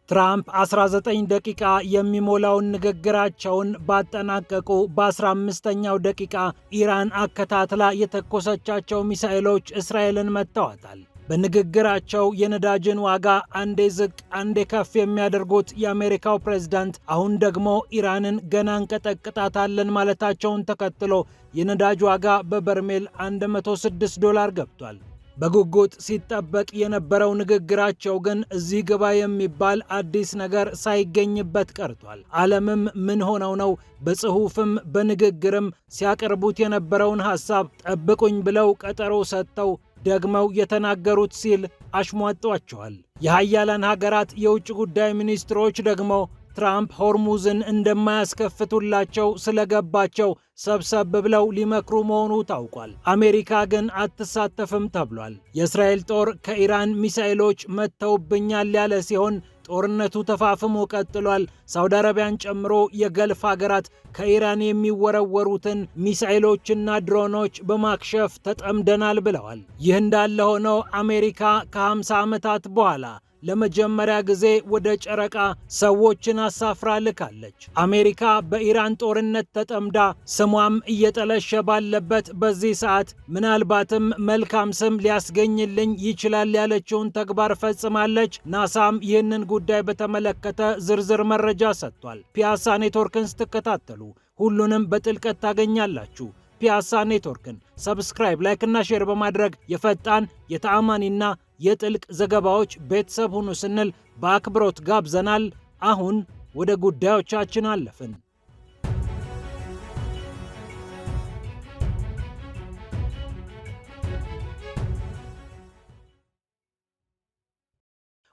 ትራምፕ 19 ደቂቃ የሚሞላውን ንግግራቸውን ባጠናቀቁ በ15ኛው ደቂቃ ኢራን አከታትላ የተኮሰቻቸው ሚሳኤሎች እስራኤልን መትተዋታል። በንግግራቸው የነዳጅን ዋጋ አንዴ ዝቅ አንዴ ከፍ የሚያደርጉት የአሜሪካው ፕሬዝዳንት አሁን ደግሞ ኢራንን ገና እንቀጠቅጣታለን ማለታቸውን ተከትሎ የነዳጅ ዋጋ በበርሜል $106 ገብቷል። በጉጉት ሲጠበቅ የነበረው ንግግራቸው ግን እዚህ ግባ የሚባል አዲስ ነገር ሳይገኝበት ቀርቷል። ዓለምም ምን ሆነው ነው በጽሑፍም በንግግርም ሲያቀርቡት የነበረውን ሐሳብ ጠብቁኝ ብለው ቀጠሮ ሰጥተው ደግመው የተናገሩት ሲል አሽሟጧቸዋል። የሀያላን ሀገራት የውጭ ጉዳይ ሚኒስትሮች ደግሞ ትራምፕ ሆርሙዝን እንደማያስከፍቱላቸው ስለገባቸው ሰብሰብ ብለው ሊመክሩ መሆኑ ታውቋል። አሜሪካ ግን አትሳተፍም ተብሏል። የእስራኤል ጦር ከኢራን ሚሳኤሎች መጥተውብኛል ያለ ሲሆን ጦርነቱ ተፋፍሞ ቀጥሏል። ሳውዲ አረቢያን ጨምሮ የገልፍ ሀገራት ከኢራን የሚወረወሩትን ሚሳኤሎችና ድሮኖች በማክሸፍ ተጠምደናል ብለዋል። ይህ እንዳለ ሆኖ አሜሪካ ከ50 ዓመታት በኋላ ለመጀመሪያ ጊዜ ወደ ጨረቃ ሰዎችን አሳፍራ ልካለች። አሜሪካ በኢራን ጦርነት ተጠምዳ ስሟም እየጠለሸ ባለበት በዚህ ሰዓት ምናልባትም መልካም ስም ሊያስገኝልኝ ይችላል ያለችውን ተግባር ፈጽማለች። ናሳም ይህንን ጉዳይ በተመለከተ ዝርዝር መረጃ ሰጥቷል። ፒያሳ ኔትወርክን ስትከታተሉ ሁሉንም በጥልቀት ታገኛላችሁ። ፒያሳ ኔትወርክን ሰብስክራይብ፣ ላይክ እና ሼር በማድረግ የፈጣን የተአማኒና የጥልቅ ዘገባዎች ቤተሰብ ሁኑ ስንል በአክብሮት ጋብዘናል። አሁን ወደ ጉዳዮቻችን አለፍን።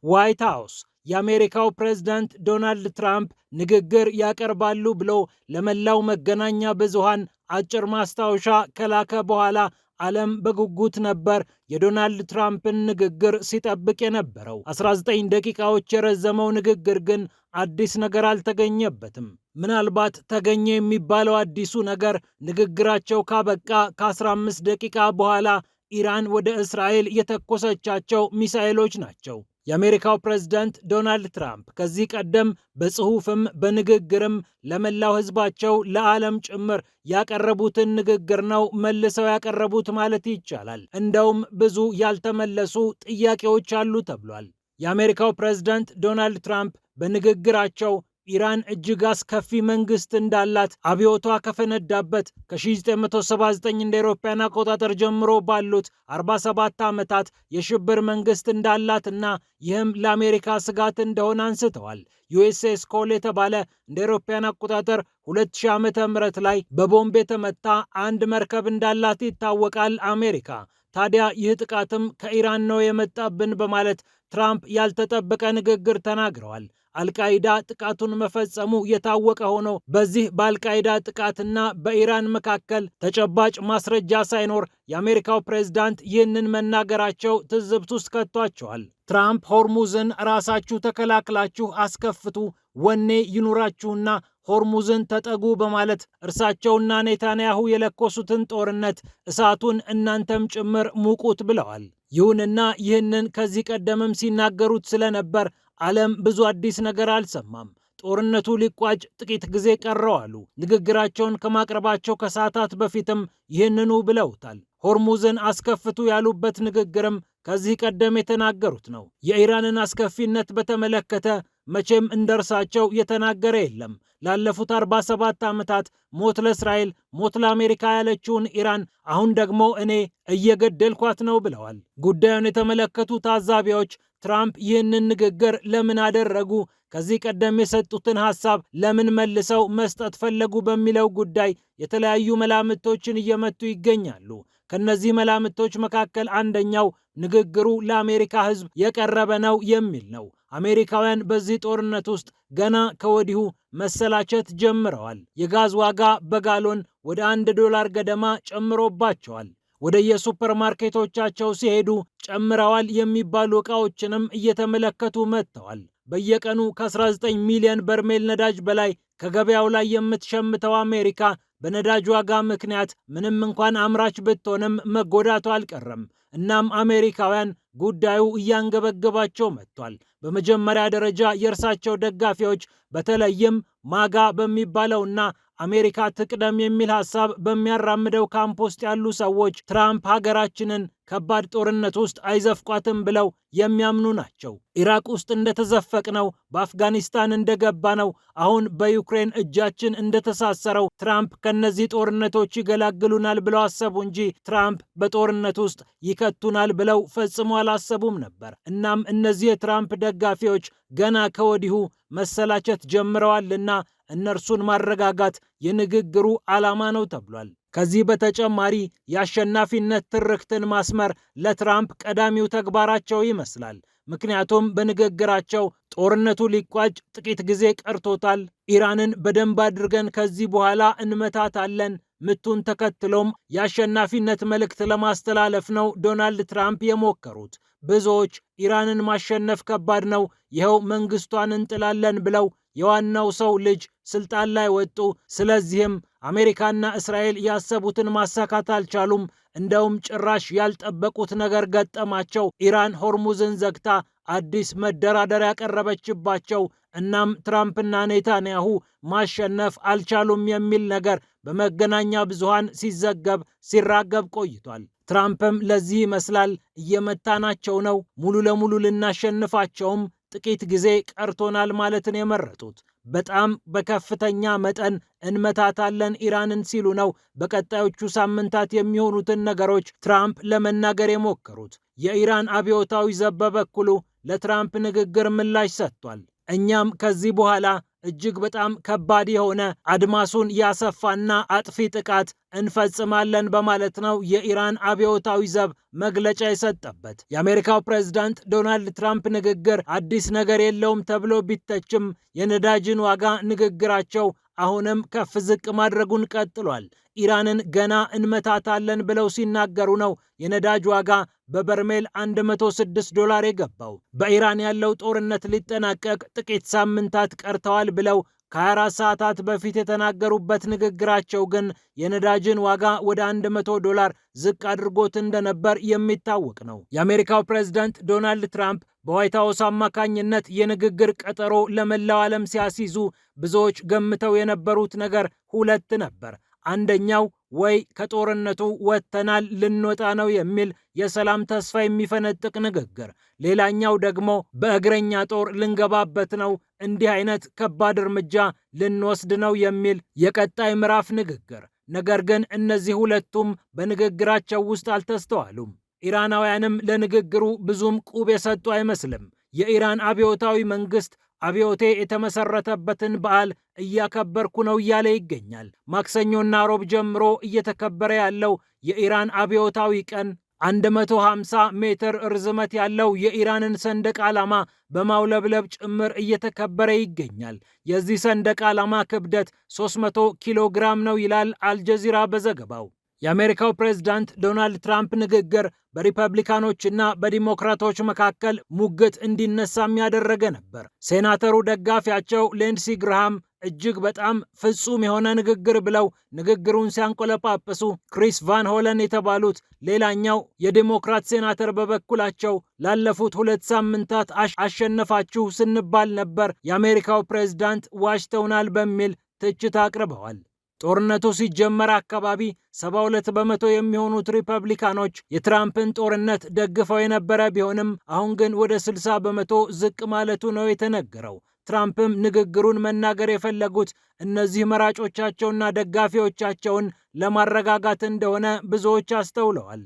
ዋይት ሃውስ የአሜሪካው ፕሬዝዳንት ዶናልድ ትራምፕ ንግግር ያቀርባሉ ብሎ ለመላው መገናኛ ብዙሃን አጭር ማስታወሻ ከላከ በኋላ ዓለም በጉጉት ነበር የዶናልድ ትራምፕን ንግግር ሲጠብቅ የነበረው። 19 ደቂቃዎች የረዘመው ንግግር ግን አዲስ ነገር አልተገኘበትም። ምናልባት ተገኘ የሚባለው አዲሱ ነገር ንግግራቸው ካበቃ ከ15 ደቂቃ በኋላ ኢራን ወደ እስራኤል የተኮሰቻቸው ሚሳኤሎች ናቸው። የአሜሪካው ፕሬዝዳንት ዶናልድ ትራምፕ ከዚህ ቀደም በጽሑፍም በንግግርም ለመላው ሕዝባቸው ለዓለም ጭምር ያቀረቡትን ንግግር ነው መልሰው ያቀረቡት ማለት ይቻላል። እንደውም ብዙ ያልተመለሱ ጥያቄዎች አሉ ተብሏል። የአሜሪካው ፕሬዝዳንት ዶናልድ ትራምፕ በንግግራቸው ኢራን እጅግ አስከፊ መንግስት እንዳላት አብዮቷ ከፈነዳበት ከ1979 እንደ አውሮፓውያን አቆጣጠር ጀምሮ ባሉት 47 ዓመታት የሽብር መንግስት እንዳላትና ይህም ለአሜሪካ ስጋት እንደሆነ አንስተዋል። ዩኤስኤስ ኮል የተባለ እንደ አውሮፓውያን አቆጣጠር 2000 ዓ.ም ላይ በቦምብ የተመታ አንድ መርከብ እንዳላት ይታወቃል አሜሪካ። ታዲያ ይህ ጥቃትም ከኢራን ነው የመጣብን በማለት ትራምፕ ያልተጠበቀ ንግግር ተናግረዋል። አልቃይዳ ጥቃቱን መፈጸሙ የታወቀ ሆኖ በዚህ በአልቃይዳ ጥቃትና በኢራን መካከል ተጨባጭ ማስረጃ ሳይኖር የአሜሪካው ፕሬዝዳንት ይህንን መናገራቸው ትዝብት ውስጥ ከቷቸዋል። ትራምፕ ሆርሙዝን ራሳችሁ ተከላክላችሁ አስከፍቱ፣ ወኔ ይኑራችሁና ሆርሙዝን ተጠጉ በማለት እርሳቸውና ኔታንያሁ የለኮሱትን ጦርነት እሳቱን እናንተም ጭምር ሙቁት ብለዋል። ይሁንና ይህንን ከዚህ ቀደምም ሲናገሩት ስለነበር ዓለም ብዙ አዲስ ነገር አልሰማም። ጦርነቱ ሊቋጭ ጥቂት ጊዜ ቀረው አሉ። ንግግራቸውን ከማቅረባቸው ከሰዓታት በፊትም ይህንኑ ብለውታል። ሆርሙዝን አስከፍቱ ያሉበት ንግግርም ከዚህ ቀደም የተናገሩት ነው። የኢራንን አስከፊነት በተመለከተ መቼም እንደርሳቸው የተናገረ የለም። ላለፉት 47 ዓመታት ሞት ለእስራኤል ሞት ለአሜሪካ ያለችውን ኢራን አሁን ደግሞ እኔ እየገደልኳት ነው ብለዋል። ጉዳዩን የተመለከቱ ታዛቢዎች ትራምፕ ይህንን ንግግር ለምን አደረጉ፣ ከዚህ ቀደም የሰጡትን ሐሳብ ለምን መልሰው መስጠት ፈለጉ በሚለው ጉዳይ የተለያዩ መላምቶችን እየመቱ ይገኛሉ። ከነዚህ መላምቶች መካከል አንደኛው ንግግሩ ለአሜሪካ ሕዝብ የቀረበ ነው የሚል ነው። አሜሪካውያን በዚህ ጦርነት ውስጥ ገና ከወዲሁ መሰላቸት ጀምረዋል። የጋዝ ዋጋ በጋሎን ወደ $1 ገደማ ጨምሮባቸዋል። ወደ የሱፐርማርኬቶቻቸው ሲሄዱ ጨምረዋል የሚባሉ ዕቃዎችንም እየተመለከቱ መጥተዋል። በየቀኑ ከ19 ሚሊዮን በርሜል ነዳጅ በላይ ከገበያው ላይ የምትሸምተው አሜሪካ በነዳጅ ዋጋ ምክንያት ምንም እንኳን አምራች ብትሆንም መጎዳቱ አልቀረም። እናም አሜሪካውያን ጉዳዩ እያንገበገባቸው መጥቷል። በመጀመሪያ ደረጃ የእርሳቸው ደጋፊዎች በተለይም ማጋ በሚባለውና አሜሪካ ትቅደም የሚል ሐሳብ በሚያራምደው ካምፕ ውስጥ ያሉ ሰዎች ትራምፕ ሀገራችንን ከባድ ጦርነት ውስጥ አይዘፍቋትም ብለው የሚያምኑ ናቸው። ኢራቅ ውስጥ እንደተዘፈቅነው፣ በአፍጋኒስታን እንደገባነው፣ አሁን በዩክሬን እጃችን እንደተሳሰረው ትራምፕ ከነዚህ ጦርነቶች ይገላግሉናል ብለው አሰቡ እንጂ ትራምፕ በጦርነት ውስጥ ይከቱናል ብለው ፈጽሞ አላሰቡም ነበር። እናም እነዚህ የትራምፕ ደጋፊዎች ገና ከወዲሁ መሰላቸት ጀምረዋልና እነርሱን ማረጋጋት የንግግሩ ዓላማ ነው ተብሏል። ከዚህ በተጨማሪ የአሸናፊነት ትርክትን ማስመር ለትራምፕ ቀዳሚው ተግባራቸው ይመስላል። ምክንያቱም በንግግራቸው ጦርነቱ ሊቋጭ ጥቂት ጊዜ ቀርቶታል፣ ኢራንን በደንብ አድርገን ከዚህ በኋላ እንመታታለን፣ ምቱን ተከትሎም የአሸናፊነት መልእክት ለማስተላለፍ ነው ዶናልድ ትራምፕ የሞከሩት። ብዙዎች ኢራንን ማሸነፍ ከባድ ነው፣ ይኸው መንግስቷን እንጥላለን ብለው የዋናው ሰው ልጅ ስልጣን ላይ ወጡ። ስለዚህም አሜሪካና እስራኤል ያሰቡትን ማሳካት አልቻሉም። እንደውም ጭራሽ ያልጠበቁት ነገር ገጠማቸው። ኢራን ሆርሙዝን ዘግታ አዲስ መደራደሪያ ያቀረበችባቸው። እናም ትራምፕና ኔታንያሁ ማሸነፍ አልቻሉም የሚል ነገር በመገናኛ ብዙሃን ሲዘገብ ሲራገብ ቆይቷል። ትራምፕም ለዚህ ይመስላል እየመታናቸው ነው፣ ሙሉ ለሙሉ ልናሸንፋቸውም ጥቂት ጊዜ ቀርቶናል ማለትን የመረጡት። በጣም በከፍተኛ መጠን እንመታታለን ኢራንን ሲሉ ነው በቀጣዮቹ ሳምንታት የሚሆኑትን ነገሮች ትራምፕ ለመናገር የሞከሩት። የኢራን አብዮታዊ ዘብ በበኩሉ ለትራምፕ ንግግር ምላሽ ሰጥቷል። እኛም ከዚህ በኋላ እጅግ በጣም ከባድ የሆነ አድማሱን ያሰፋና አጥፊ ጥቃት እንፈጽማለን በማለት ነው የኢራን አብዮታዊ ዘብ መግለጫ የሰጠበት። የአሜሪካው ፕሬዝዳንት ዶናልድ ትራምፕ ንግግር አዲስ ነገር የለውም ተብሎ ቢተችም የነዳጅን ዋጋ ንግግራቸው አሁንም ከፍ ዝቅ ማድረጉን ቀጥሏል። ኢራንን ገና እንመታታለን ብለው ሲናገሩ ነው የነዳጅ ዋጋ በበርሜል $106 የገባው። በኢራን ያለው ጦርነት ሊጠናቀቅ ጥቂት ሳምንታት ቀርተዋል ብለው ከ24 ሰዓታት በፊት የተናገሩበት ንግግራቸው ግን የነዳጅን ዋጋ ወደ $100 ዝቅ አድርጎት እንደነበር የሚታወቅ ነው። የአሜሪካው ፕሬዝዳንት ዶናልድ ትራምፕ በዋይት ሀውስ አማካኝነት የንግግር ቀጠሮ ለመላው ዓለም ሲያስይዙ ብዙዎች ገምተው የነበሩት ነገር ሁለት ነበር። አንደኛው ወይ ከጦርነቱ ወጥተናል ልንወጣ ነው የሚል የሰላም ተስፋ የሚፈነጥቅ ንግግር፣ ሌላኛው ደግሞ በእግረኛ ጦር ልንገባበት ነው፣ እንዲህ አይነት ከባድ እርምጃ ልንወስድ ነው የሚል የቀጣይ ምዕራፍ ንግግር። ነገር ግን እነዚህ ሁለቱም በንግግራቸው ውስጥ አልተስተዋሉም። ኢራናውያንም ለንግግሩ ብዙም ቁብ የሰጡ አይመስልም። የኢራን አብዮታዊ መንግስት አብዮቴ የተመሰረተበትን በዓል እያከበርኩ ነው እያለ ይገኛል። ማክሰኞና ሮብ ጀምሮ እየተከበረ ያለው የኢራን አብዮታዊ ቀን 150 ሜትር ርዝመት ያለው የኢራንን ሰንደቅ ዓላማ በማውለብለብ ጭምር እየተከበረ ይገኛል። የዚህ ሰንደቅ ዓላማ ክብደት 300 ኪሎ ግራም ነው ይላል አልጀዚራ በዘገባው። የአሜሪካው ፕሬዝዳንት ዶናልድ ትራምፕ ንግግር በሪፐብሊካኖችና በዲሞክራቶች መካከል ሙግት እንዲነሳም ያደረገ ነበር። ሴናተሩ ደጋፊያቸው ሊንድሲ ግራሃም እጅግ በጣም ፍጹም የሆነ ንግግር ብለው ንግግሩን ሲያንቆለጳጵሱ፣ ክሪስ ቫን ሆለን የተባሉት ሌላኛው የዲሞክራት ሴናተር በበኩላቸው ላለፉት 2 ሳምንታት አሸነፋችሁ ስንባል ነበር፣ የአሜሪካው ፕሬዝዳንት ዋሽተውናል በሚል ትችት አቅርበዋል። ጦርነቱ ሲጀመር አካባቢ 72 በመቶ የሚሆኑት ሪፐብሊካኖች የትራምፕን ጦርነት ደግፈው የነበረ ቢሆንም አሁን ግን ወደ 60 በመቶ ዝቅ ማለቱ ነው የተነገረው። ትራምፕም ንግግሩን መናገር የፈለጉት እነዚህ መራጮቻቸውና ደጋፊዎቻቸውን ለማረጋጋት እንደሆነ ብዙዎች አስተውለዋል።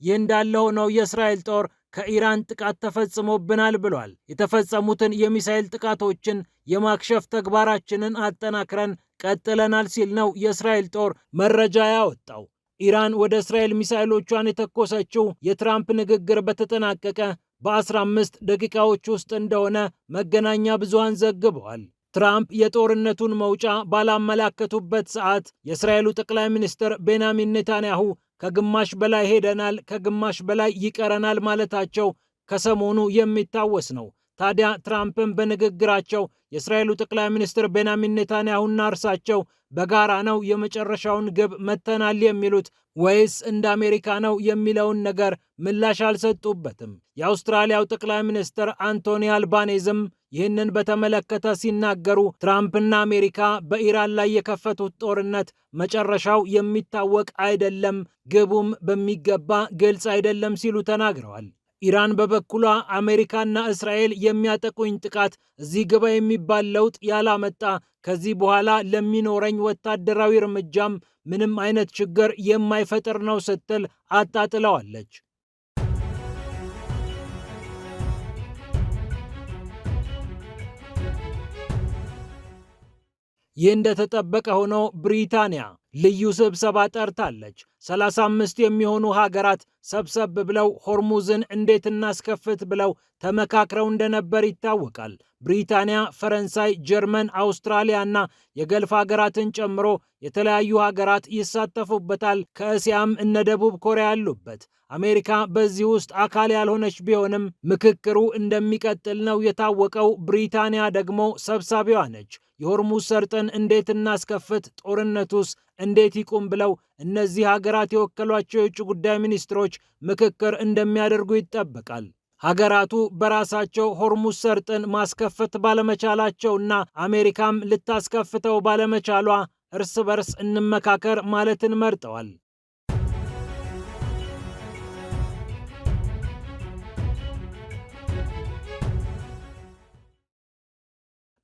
ይህ እንዳለ ሆነው የእስራኤል ጦር ከኢራን ጥቃት ተፈጽሞብናል ብሏል። የተፈጸሙትን የሚሳኤል ጥቃቶችን የማክሸፍ ተግባራችንን አጠናክረን ቀጥለናል ሲል ነው የእስራኤል ጦር መረጃ ያወጣው። ኢራን ወደ እስራኤል ሚሳኤሎቿን የተኮሰችው የትራምፕ ንግግር በተጠናቀቀ በ15 ደቂቃዎች ውስጥ እንደሆነ መገናኛ ብዙሃን ዘግበዋል። ትራምፕ የጦርነቱን መውጫ ባላመላከቱበት ሰዓት የእስራኤሉ ጠቅላይ ሚኒስትር ቤንያሚን ኔታንያሁ ከግማሽ በላይ ሄደናል፣ ከግማሽ በላይ ይቀረናል ማለታቸው ከሰሞኑ የሚታወስ ነው። ታዲያ ትራምፕም በንግግራቸው የእስራኤሉ ጠቅላይ ሚኒስትር ቤንያሚን ኔታንያሁና እርሳቸው በጋራ ነው የመጨረሻውን ግብ መተናል የሚሉት ወይስ እንደ አሜሪካ ነው የሚለውን ነገር ምላሽ አልሰጡበትም። የአውስትራሊያው ጠቅላይ ሚኒስትር አንቶኒ አልባኔዝም ይህንን በተመለከተ ሲናገሩ ትራምፕና አሜሪካ በኢራን ላይ የከፈቱት ጦርነት መጨረሻው የሚታወቅ አይደለም፣ ግቡም በሚገባ ግልጽ አይደለም ሲሉ ተናግረዋል። ኢራን በበኩሏ አሜሪካና እስራኤል የሚያጠቁኝ ጥቃት እዚህ ግባ የሚባል ለውጥ ያላመጣ፣ ከዚህ በኋላ ለሚኖረኝ ወታደራዊ እርምጃም ምንም አይነት ችግር የማይፈጥር ነው ስትል አጣጥለዋለች። ይህ እንደተጠበቀ ሆኖ ብሪታንያ ልዩ ስብሰባ ጠርታለች። 35 የሚሆኑ ሀገራት ሰብሰብ ብለው ሆርሙዝን እንዴት እናስከፍት ብለው ተመካክረው እንደነበር ይታወቃል። ብሪታንያ፣ ፈረንሳይ፣ ጀርመን፣ አውስትራሊያ እና የገልፍ ሀገራትን ጨምሮ የተለያዩ ሀገራት ይሳተፉበታል። ከእስያም እነ ደቡብ ኮሪያ ያሉበት። አሜሪካ በዚህ ውስጥ አካል ያልሆነች ቢሆንም ምክክሩ እንደሚቀጥል ነው የታወቀው። ብሪታንያ ደግሞ ሰብሳቢዋ ነች። የሆርሙዝ ሰርጥን እንዴት እናስከፍት፣ ጦርነቱስ እንዴት ይቁም ብለው እነዚህ ሀገራት የወከሏቸው የውጭ ጉዳይ ሚኒስትሮች ምክክር እንደሚያደርጉ ይጠበቃል። ሀገራቱ በራሳቸው ሆርሙዝ ሰርጥን ማስከፈት ባለመቻላቸውና አሜሪካም ልታስከፍተው ባለመቻሏ እርስ በርስ እንመካከር ማለትን መርጠዋል።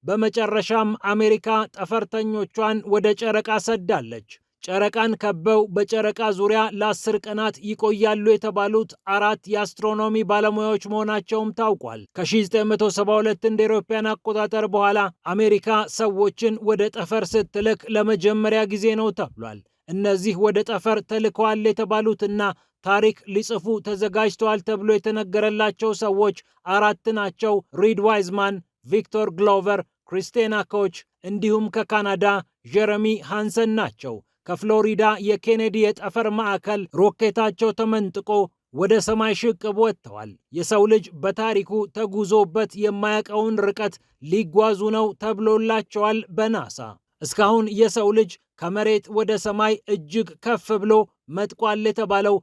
በመጨረሻም አሜሪካ ጠፈርተኞቿን ወደ ጨረቃ ሰዳለች። ጨረቃን ከበው በጨረቃ ዙሪያ ለ10 ቀናት ይቆያሉ የተባሉት 4 የአስትሮኖሚ ባለሙያዎች መሆናቸውም ታውቋል። ከ1972 እንደ አውሮፓውያን አቆጣጠር በኋላ አሜሪካ ሰዎችን ወደ ጠፈር ስትልክ ለመጀመሪያ ጊዜ ነው ተብሏል። እነዚህ ወደ ጠፈር ተልከዋል የተባሉትና ታሪክ ሊጽፉ ተዘጋጅተዋል ተብሎ የተነገረላቸው ሰዎች 4 ናቸው። ሪድ ዋይዝማን፣ ቪክቶር ግሎቨር፣ ክሪስቲና ኮች እንዲሁም ከካናዳ ጀረሚ ሃንሰን ናቸው። ከፍሎሪዳ የኬኔዲ የጠፈር ማዕከል ሮኬታቸው ተመንጥቆ ወደ ሰማይ ሽቅብ ወጥተዋል። የሰው ልጅ በታሪኩ ተጉዞበት የማያውቀውን ርቀት ሊጓዙ ነው ተብሎላቸዋል በናሳ። እስካሁን የሰው ልጅ ከመሬት ወደ ሰማይ እጅግ ከፍ ብሎ መጥቋል የተባለው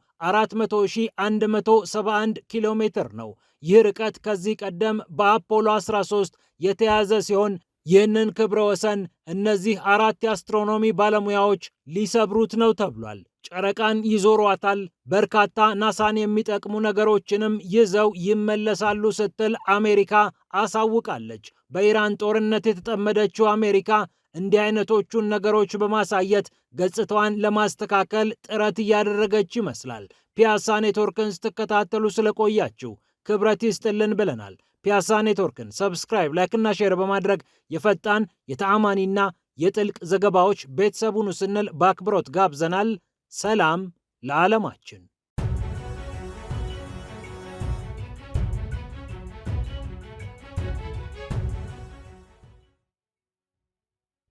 400,171 ኪሎ ሜትር ነው። ይህ ርቀት ከዚህ ቀደም በአፖሎ 13 የተያዘ ሲሆን ይህንን ክብረ ወሰን እነዚህ 4 የአስትሮኖሚ ባለሙያዎች ሊሰብሩት ነው ተብሏል። ጨረቃን ይዞሯታል፣ በርካታ ናሳን የሚጠቅሙ ነገሮችንም ይዘው ይመለሳሉ ስትል አሜሪካ አሳውቃለች። በኢራን ጦርነት የተጠመደችው አሜሪካ እንዲህ አይነቶቹን ነገሮች በማሳየት ገጽታዋን ለማስተካከል ጥረት እያደረገች ይመስላል። ፒያሳ ኔትወርክን ስትከታተሉ ስለቆያችሁ ክብረት ይስጥልን ብለናል። ፒያሳ ኔትወርክን ሰብስክራይብ፣ ላይክ እና ሼር በማድረግ የፈጣን የተአማኒና የጥልቅ ዘገባዎች ቤተሰቡን ስንል በአክብሮት ጋብዘናል። ሰላም ለዓለማችን።